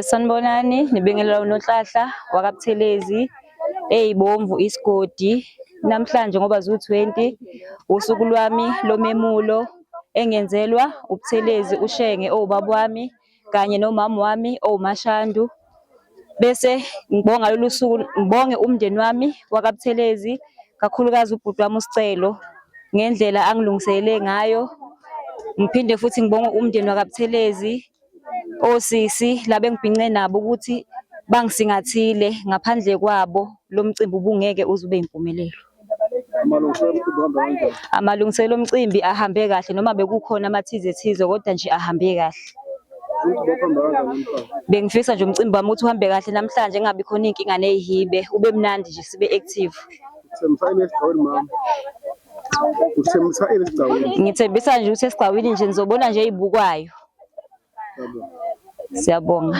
Sanibonani, nibingelela uNohlahla wakaButhelezi eyibomvu isigodi. Namhlanje ngoba zu-20 usuku lwami lomemulo engenzelwa uButhelezi uShenge owubaba wami kanye nomama wami owuMashandu. Bese ngibonga lolu suku, ngibonge umndeni wami wakaButhelezi, kakhulukazi ubhuti wami uSicelo ngendlela angilungiselele ngayo. Ngiphinde futhi ngibonge umndeni wakaButhelezi, osisi labe ngibhince nabo ukuthi bangisingathile, ngaphandle kwabo lo mcimbi ubungeke uze ube impumelelo. Amalungiselelo omcimbi ahambe kahle, noma bekukhona amathize kodwa nje ahambe kahle. Bengifisa nje umcimbi wami ukuthi uhambe kahle namhlanje, engabi khona inkinga nezihibe, ube mnandi nje, sibe active. Ngithembisa nje ukuthi esigcawini nje nizobona nje ey'bukwayo. Siyabonga.